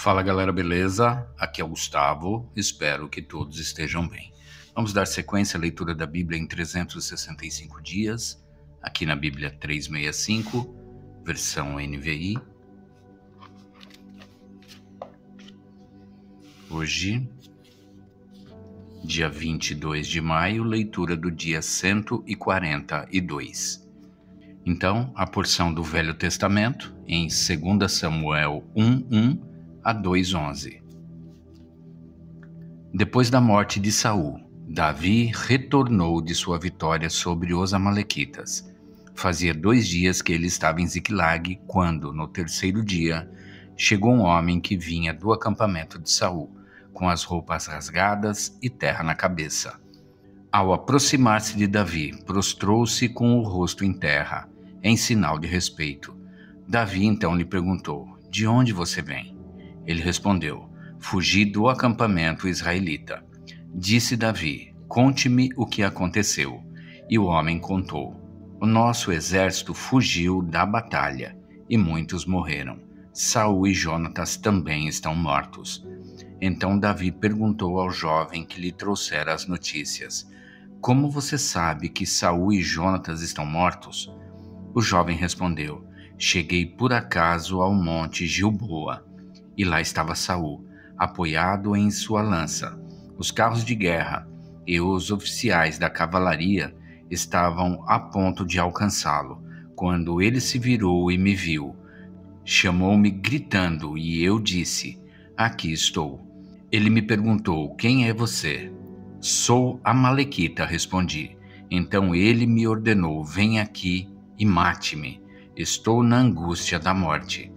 Fala galera, beleza? Aqui é o Gustavo, espero que todos estejam bem. Vamos dar sequência à leitura da Bíblia em 365 dias, aqui na Bíblia 365, versão NVI. Hoje, dia 22 de maio, leitura do dia 142. Então, a porção do Velho Testamento, em 2 Samuel 1:1 a 2:11. Depois da morte de Saul, Davi retornou de sua vitória sobre os amalequitas. Fazia 2 dias que ele estava em Ziclag, quando, no terceiro dia, chegou um homem que vinha do acampamento de Saul, com as roupas rasgadas e terra na cabeça. Ao aproximar-se de Davi, prostrou-se com o rosto em terra, em sinal de respeito. Davi então lhe perguntou: "De onde você vem?" Ele respondeu: "Fugi do acampamento israelita." Disse Davi: "Conte-me o que aconteceu." E o homem contou: "O nosso exército fugiu da batalha e muitos morreram. Saul e Jonatas também estão mortos." Então Davi perguntou ao jovem que lhe trouxera as notícias: "Como você sabe que Saul e Jonatas estão mortos?" O jovem respondeu: "Cheguei por acaso ao monte Gilboa, e lá estava Saul, apoiado em sua lança. Os carros de guerra e os oficiais da cavalaria estavam a ponto de alcançá-lo, quando ele se virou e me viu. Chamou-me gritando, e eu disse: 'Aqui estou.' Ele me perguntou: 'Quem é você?' 'Sou amalequita,' respondi. Então ele me ordenou: 'Vem aqui e mate-me. Estou na angústia da morte.'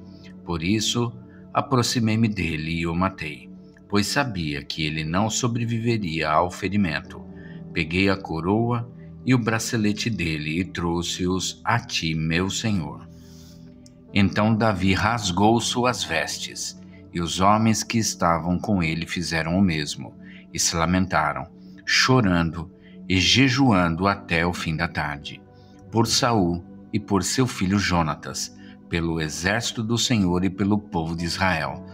Por isso, aproximei-me dele e o matei, pois sabia que ele não sobreviveria ao ferimento. Peguei a coroa e o bracelete dele e trouxe-os a ti, meu senhor." Então Davi rasgou suas vestes, e os homens que estavam com ele fizeram o mesmo, e se lamentaram, chorando e jejuando até o fim da tarde, por Saul e por seu filho Jonatas, pelo exército do Senhor e pelo povo de Israel,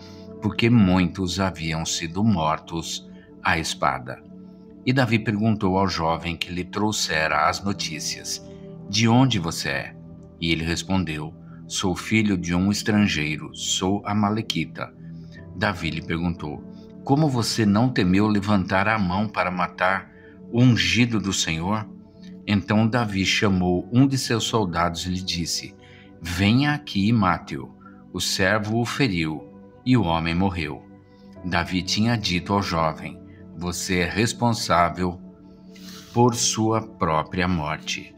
porque muitos haviam sido mortos à espada. E Davi perguntou ao jovem que lhe trouxera as notícias: "De onde você é?" E ele respondeu: "Sou filho de um estrangeiro, sou amalequita." Davi lhe perguntou: "Como você não temeu levantar a mão para matar o ungido do Senhor?" Então Davi chamou um de seus soldados e lhe disse: "Venha aqui e mate-o." O servo o feriu, e o homem morreu. Davi tinha dito ao jovem: "Você é responsável por sua própria morte.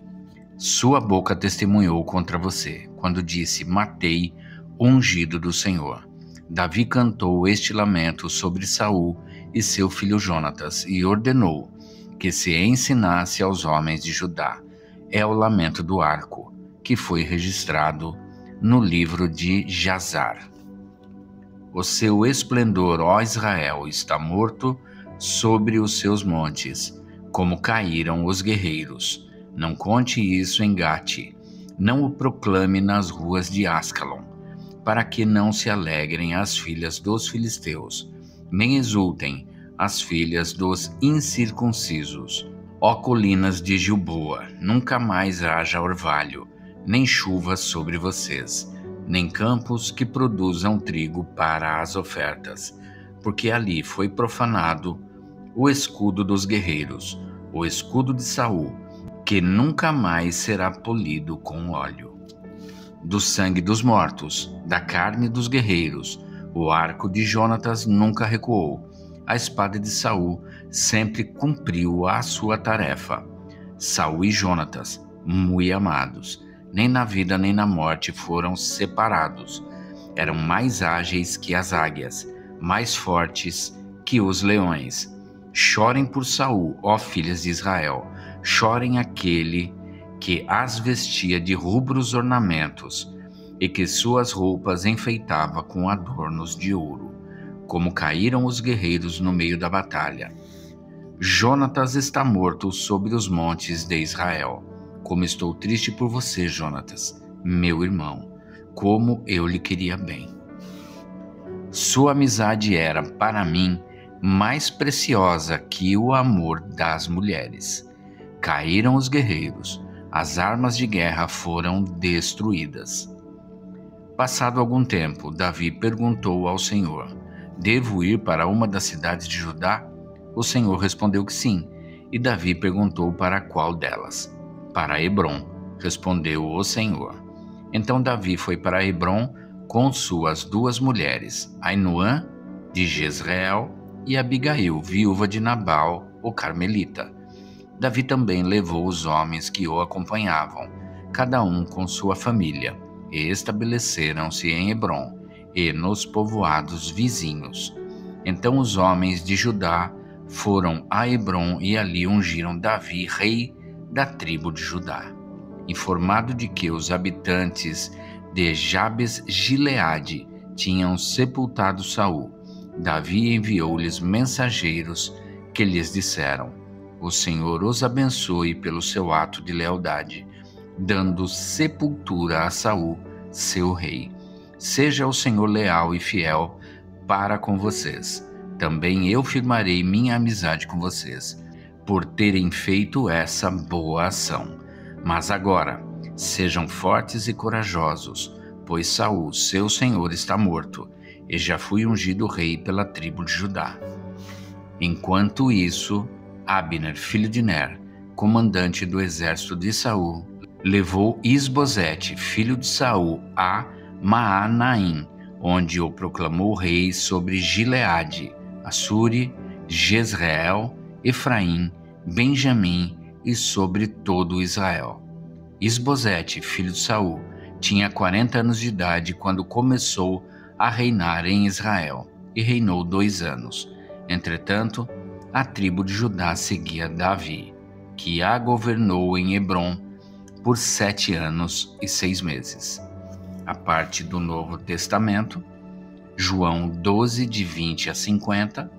Sua boca testemunhou contra você, quando disse: 'Matei o ungido do Senhor.'" Davi cantou este lamento sobre Saul e seu filho Jonatas e ordenou que se ensinasse aos homens de Judá. É o lamento do arco, que foi registrado no livro de Jazar. O seu esplendor, ó Israel, está morto sobre os seus montes, como caíram os guerreiros. Não conte isso em Gate, não o proclame nas ruas de Ascalon, para que não se alegrem as filhas dos filisteus, nem exultem as filhas dos incircuncisos. Ó colinas de Gilboa, nunca mais haja orvalho, nem chuvas sobre vocês, nem campos que produzam trigo para as ofertas, porque ali foi profanado o escudo dos guerreiros, o escudo de Saul, que nunca mais será polido com óleo. Do sangue dos mortos, da carne dos guerreiros, o arco de Jonatas nunca recuou. A espada de Saul sempre cumpriu a sua tarefa. Saul e Jonatas, muito amados, nem na vida nem na morte foram separados. Eram mais ágeis que as águias, mais fortes que os leões. Chorem por Saul, ó filhas de Israel, chorem aquele que as vestia de rubros ornamentos e que suas roupas enfeitava com adornos de ouro. Como caíram os guerreiros no meio da batalha. Jonatas está morto sobre os montes de Israel. Como estou triste por você, Jonatas, meu irmão, como eu lhe queria bem. Sua amizade era, para mim, mais preciosa que o amor das mulheres. Caíram os guerreiros, as armas de guerra foram destruídas. Passado algum tempo, Davi perguntou ao Senhor: Devo ir para uma das cidades de Judá? O Senhor respondeu que sim, e Davi perguntou para qual delas. Para Hebrom, respondeu o Senhor. Então Davi foi para Hebrom com suas duas mulheres, Ainoã, de Jezreel, e Abigail, viúva de Nabal, o carmelita. Davi também levou os homens que o acompanhavam, cada um com sua família, e estabeleceram-se em Hebrom e nos povoados vizinhos. Então os homens de Judá foram a Hebrom e ali ungiram Davi rei da tribo de Judá. Informado de que os habitantes de Jabes-Gileade tinham sepultado Saul, Davi enviou-lhes mensageiros que lhes disseram: O Senhor os abençoe pelo seu ato de lealdade, dando sepultura a Saul, seu rei. Seja o Senhor leal e fiel para com vocês. Também eu firmarei minha amizade com vocês, por terem feito essa boa ação. Mas agora, sejam fortes e corajosos, pois Saul, seu senhor, está morto, e já fui ungido rei pela tribo de Judá. Enquanto isso, Abner, filho de Ner, comandante do exército de Saul, levou Isbosete, filho de Saul, a Maanaim, onde o proclamou rei sobre Gileade, Assuri, Jezreel, Efraim, Benjamim e sobre todo Israel. Isbosete, filho de Saul, tinha 40 anos de idade quando começou a reinar em Israel, e reinou 2 anos. Entretanto, a tribo de Judá seguia Davi, que a governou em Hebrom por 7 anos e 6 meses. A parte do Novo Testamento, João 12, de 20 a 50.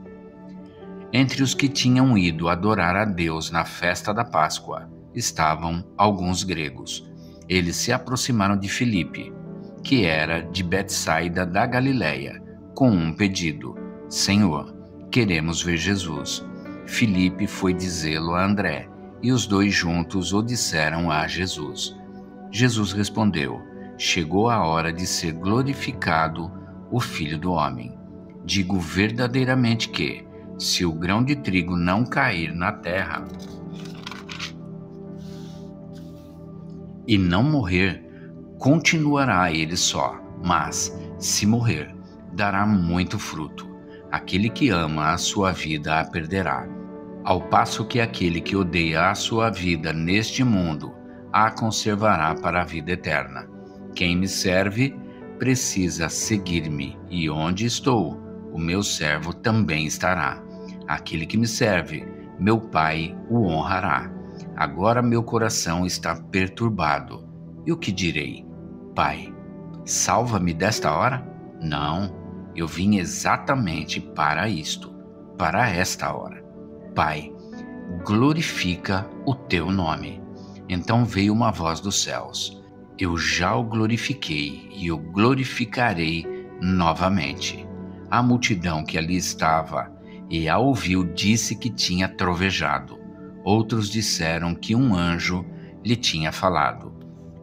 Entre os que tinham ido adorar a Deus na festa da Páscoa estavam alguns gregos. Eles se aproximaram de Filipe, que era de Betsaida da Galileia, com um pedido: Senhor, queremos ver Jesus. Filipe foi dizê-lo a André, e os dois juntos o disseram a Jesus. Jesus respondeu: Chegou a hora de ser glorificado o Filho do Homem. Digo verdadeiramente que, se o grão de trigo não cair na terra e não morrer, continuará ele só, mas, se morrer, dará muito fruto. Aquele que ama a sua vida a perderá, ao passo que aquele que odeia a sua vida neste mundo a conservará para a vida eterna. Quem me serve precisa seguir-me, e onde estou, o meu servo também estará. Aquele que me serve, meu Pai o honrará. Agora meu coração está perturbado. E o que direi? Pai, salva-me desta hora? Não, eu vim exatamente para isto, para esta hora. Pai, glorifica o teu nome. Então veio uma voz dos céus: Eu já o glorifiquei e o glorificarei novamente. A multidão que ali estava e a ouviu disse que tinha trovejado. Outros disseram que um anjo lhe tinha falado.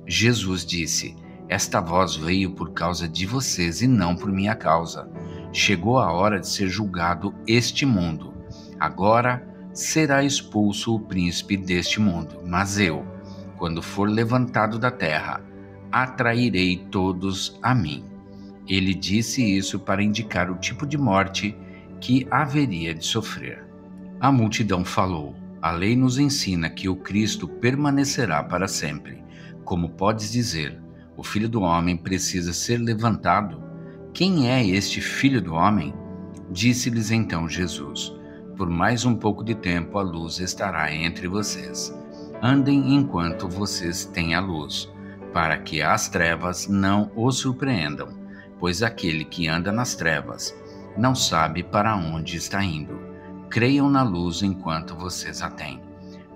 Jesus disse: Esta voz veio por causa de vocês e não por minha causa. Chegou a hora de ser julgado este mundo. Agora será expulso o príncipe deste mundo. Mas eu, quando for levantado da terra, atrairei todos a mim. Ele disse isso para indicar o tipo de morte que haveria de sofrer. A multidão falou: A lei nos ensina que o Cristo permanecerá para sempre. Como podes dizer, o Filho do Homem precisa ser levantado? Quem é este Filho do Homem? Disse-lhes então Jesus: Por mais um pouco de tempo a luz estará entre vocês. Andem enquanto vocês têm a luz, para que as trevas não os surpreendam, pois aquele que anda nas trevas não sabe para onde está indo. Creiam na luz enquanto vocês a têm,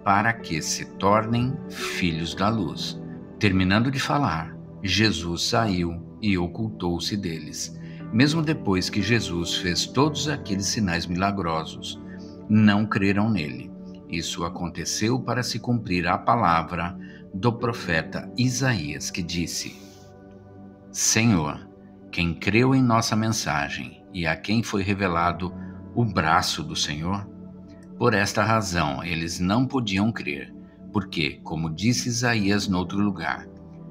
para que se tornem filhos da luz. Terminando de falar, Jesus saiu e ocultou-se deles. Mesmo depois que Jesus fez todos aqueles sinais milagrosos, não creram nele. Isso aconteceu para se cumprir a palavra do profeta Isaías, que disse: Senhor, quem creu em nossa mensagem e a quem foi revelado o braço do Senhor? Por esta razão, eles não podiam crer, porque, como disse Isaías noutro lugar,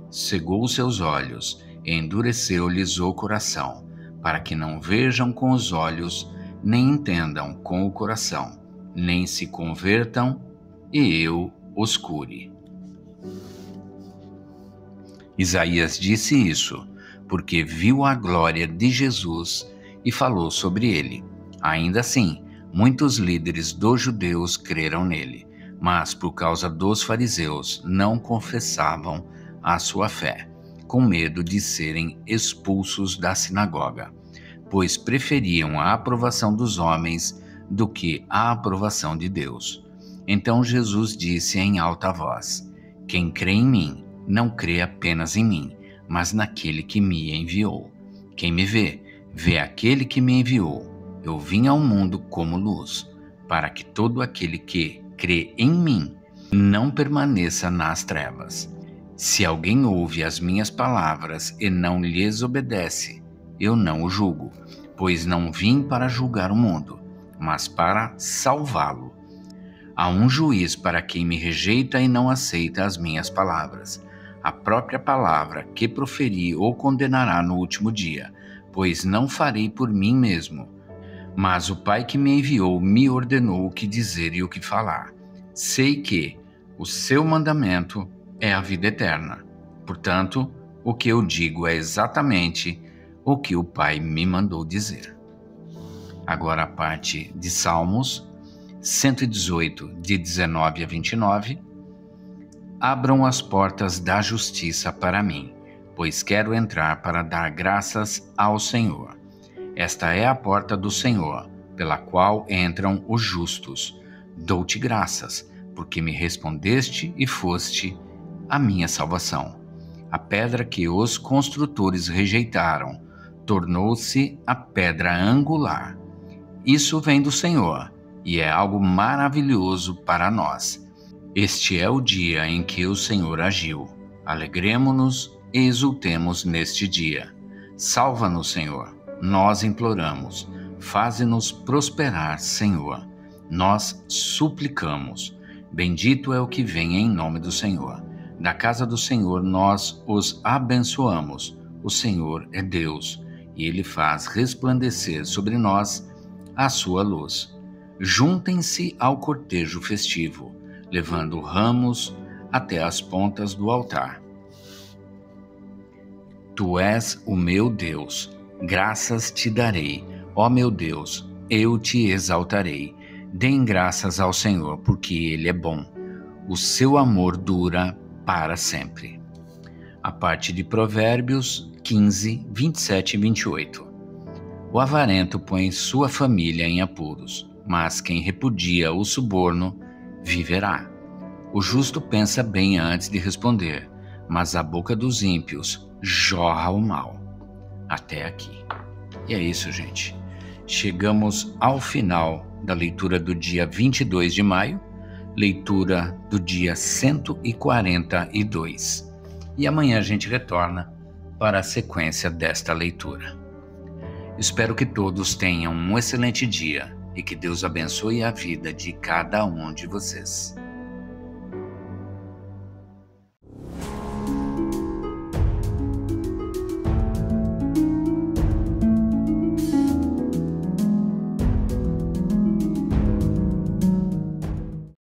cegou seus olhos e endureceu-lhes o coração, para que não vejam com os olhos, nem entendam com o coração, nem se convertam, e eu os cure. Isaías disse isso porque viu a glória de Jesus e falou sobre ele. Ainda assim, muitos líderes dos judeus creram nele, mas por causa dos fariseus não confessavam a sua fé, com medo de serem expulsos da sinagoga, pois preferiam a aprovação dos homens do que a aprovação de Deus. Então Jesus disse em alta voz: Quem crê em mim, não crê apenas em mim, mas naquele que me enviou. Quem me vê, vê aquele que me enviou. Eu vim ao mundo como luz, para que todo aquele que crê em mim não permaneça nas trevas. Se alguém ouve as minhas palavras e não lhes obedece, eu não o julgo, pois não vim para julgar o mundo, mas para salvá-lo. Há um juiz para quem me rejeita e não aceita as minhas palavras. A própria palavra que proferi o condenará no último dia, pois não farei por mim mesmo. Mas o Pai que me enviou me ordenou o que dizer e o que falar. Sei que o seu mandamento é a vida eterna. Portanto, o que eu digo é exatamente o que o Pai me mandou dizer. Agora a parte de Salmos 118, de 19 a 29. Abram as portas da justiça para mim, pois quero entrar para dar graças ao Senhor. Esta é a porta do Senhor, pela qual entram os justos. Dou-te graças, porque me respondeste e foste a minha salvação. A pedra que os construtores rejeitaram tornou-se a pedra angular. Isso vem do Senhor, e é algo maravilhoso para nós. Este é o dia em que o Senhor agiu. Alegremo-nos e exultemos neste dia. Salva-nos, Senhor. Nós imploramos. Faze-nos prosperar, Senhor. Nós suplicamos. Bendito é o que vem em nome do Senhor. Da casa do Senhor nós os abençoamos. O Senhor é Deus, e Ele faz resplandecer sobre nós a sua luz. Juntem-se ao cortejo festivo, levando ramos até as pontas do altar. Tu és o meu Deus, graças te darei, ó meu Deus, eu te exaltarei. Deem graças ao Senhor, porque Ele é bom, o seu amor dura para sempre. A parte de Provérbios 15, 27 e 28. O avarento põe sua família em apuros, mas quem repudia o suborno viverá. O justo pensa bem antes de responder, mas a boca dos ímpios jorra o mal. Até aqui. E é isso, gente. Chegamos ao final da leitura do dia 22 de maio, leitura do dia 142. E amanhã a gente retorna para a sequência desta leitura. Espero que todos tenham um excelente dia e que Deus abençoe a vida de cada um de vocês.